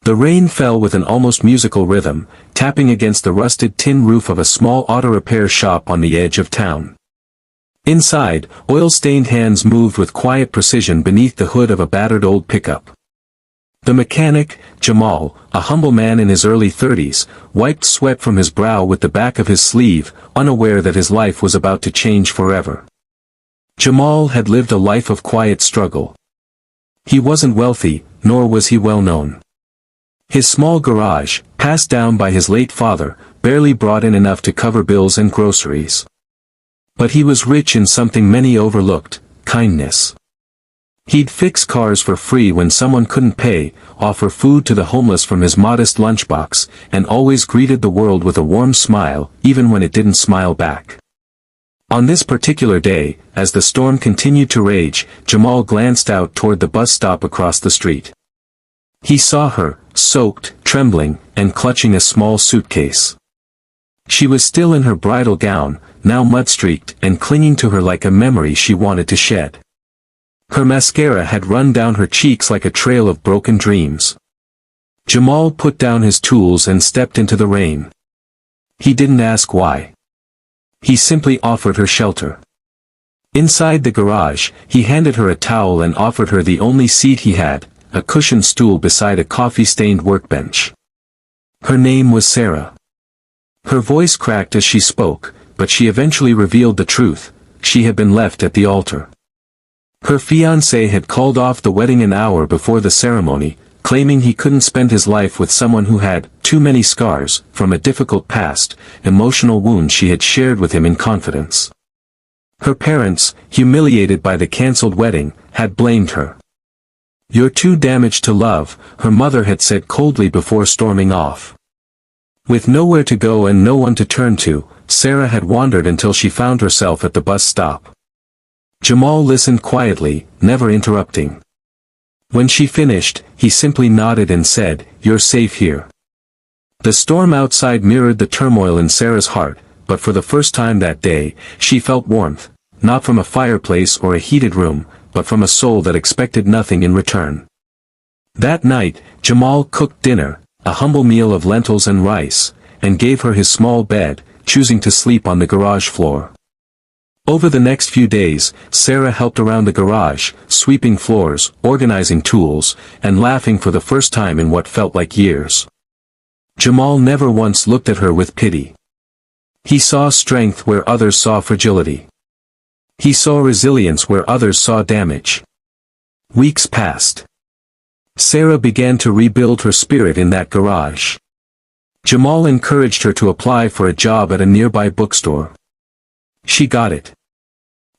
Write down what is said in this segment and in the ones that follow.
The rain fell with an almost musical rhythm, tapping against the rusted tin roof of a small auto repair shop on the edge of town. Inside, oil-stained hands moved with quiet precision beneath the hood of a battered old pickup. The mechanic, Jamal, a humble man in his early 30s, wiped sweat from his brow with the back of his sleeve, unaware that his life was about to change forever. Jamal had lived a life of quiet struggle. He wasn't wealthy, nor was he well known. His small garage, passed down by his late father, barely brought in enough to cover bills and groceries. But he was rich in something many overlooked: kindness. He'd fix cars for free when someone couldn't pay, offer food to the homeless from his modest lunchbox, and always greeted the world with a warm smile, even when it didn't smile back. On this particular day, as the storm continued to rage, Jamal glanced out toward the bus stop across the street. He saw her, soaked, trembling, and clutching a small suitcase. She was still in her bridal gown, now mud-streaked and clinging to her like a memory she wanted to shed. Her mascara had run down her cheeks like a trail of broken dreams. Jamal put down his tools and stepped into the rain. He didn't ask why. He simply offered her shelter. Inside the garage, he handed her a towel and offered her the only seat he had, a cushioned stool beside a coffee-stained workbench. Her name was Sarah. Her voice cracked as she spoke, but she eventually revealed the truth: she had been left at the altar. Her fiancé had called off the wedding an hour before the ceremony, claiming he couldn't spend his life with someone who had too many scars from a difficult past, emotional wounds she had shared with him in confidence. Her parents, humiliated by the cancelled wedding, had blamed her. "You're too damaged to love," her mother had said coldly before storming off. With nowhere to go and no one to turn to, Sarah had wandered until she found herself at the bus stop. Jamal listened quietly, never interrupting. When she finished, he simply nodded and said, "You're safe here." The storm outside mirrored the turmoil in Sarah's heart, but for the first time that day, she felt warmth, not from a fireplace or a heated room, but from a soul that expected nothing in return. That night, Jamal cooked dinner, a humble meal of lentils and rice, and gave her his small bed, choosing to sleep on the garage floor. Over the next few days, Sarah helped around the garage, sweeping floors, organizing tools, and laughing for the first time in what felt like years. Jamal never once looked at her with pity. He saw strength where others saw fragility. He saw resilience where others saw damage. Weeks passed. Sarah began to rebuild her spirit in that garage. Jamal encouraged her to apply for a job at a nearby bookstore. She got it.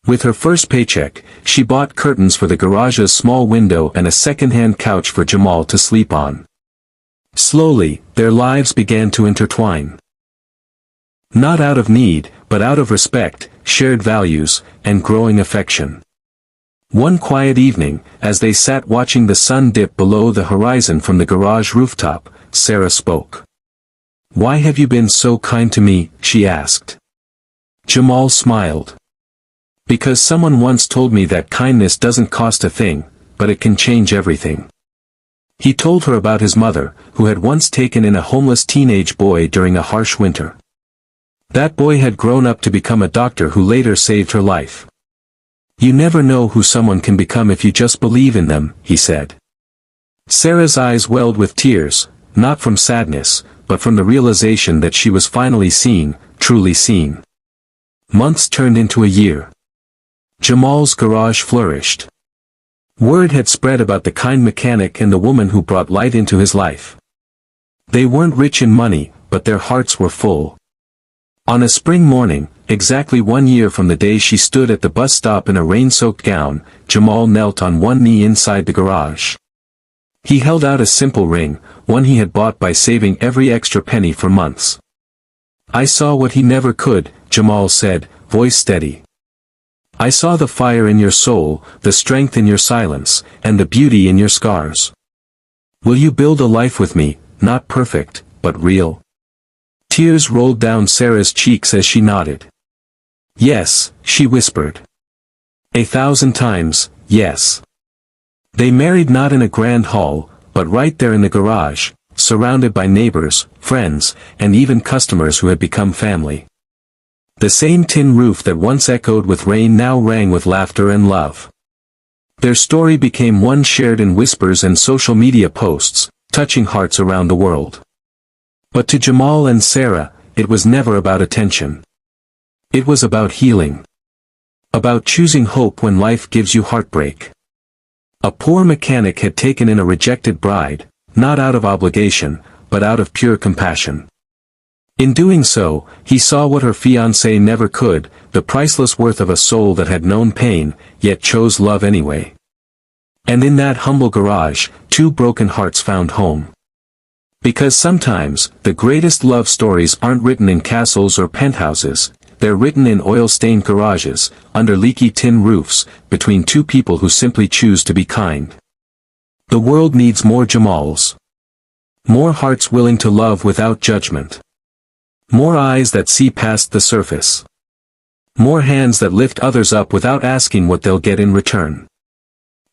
With her first paycheck, she bought curtains for the garage's small window and a second-hand couch for Jamal to sleep on. Slowly, their lives began to intertwine. Not out of need, but out of respect, shared values, and growing affection. One quiet evening, as they sat watching the sun dip below the horizon from the garage rooftop, Sarah spoke. "Why have you been so kind to me?" she asked. Jamal smiled. "Because someone once told me that kindness doesn't cost a thing, but it can change everything." He told her about his mother, who had once taken in a homeless teenage boy during a harsh winter. That boy had grown up to become a doctor who later saved her life. "You never know who someone can become if you just believe in them," he said. Sarah's eyes welled with tears, not from sadness, but from the realization that she was finally seen, truly seen. Months turned into a year. Jamal's garage flourished. Word had spread about the kind mechanic and the woman who brought light into his life. They weren't rich in money, but their hearts were full. On a spring morning, exactly 1 year from the day she stood at the bus stop in a rain-soaked gown, Jamal knelt on one knee inside the garage. He held out a simple ring, one he had bought by saving every extra penny for months. "I saw what he never could," Jamal said, voice steady. "I saw the fire in your soul, the strength in your silence, and the beauty in your scars. Will you build a life with me, not perfect, but real?" Tears rolled down Sarah's cheeks as she nodded. "Yes," she whispered. 1,000 times, yes. They married not in a grand hall, but right there in the garage, surrounded by neighbors, friends, and even customers who had become family. The same tin roof that once echoed with rain now rang with laughter and love. Their story became one shared in whispers and social media posts, touching hearts around the world. But to Jamal and Sarah, it was never about attention. It was about healing. About choosing hope when life gives you heartbreak. A poor mechanic had taken in a rejected bride, not out of obligation, but out of pure compassion. In doing so, he saw what her fiancé never could, the priceless worth of a soul that had known pain, yet chose love anyway. And in that humble garage, two broken hearts found home. Because sometimes, the greatest love stories aren't written in castles or penthouses, they're written in oil-stained garages, under leaky tin roofs, between two people who simply choose to be kind. The world needs more Jamals. More hearts willing to love without judgment. More eyes that see past the surface. More hands that lift others up without asking what they'll get in return.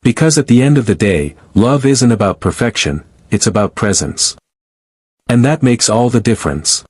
Because at the end of the day, love isn't about perfection, it's about presence. And that makes all the difference.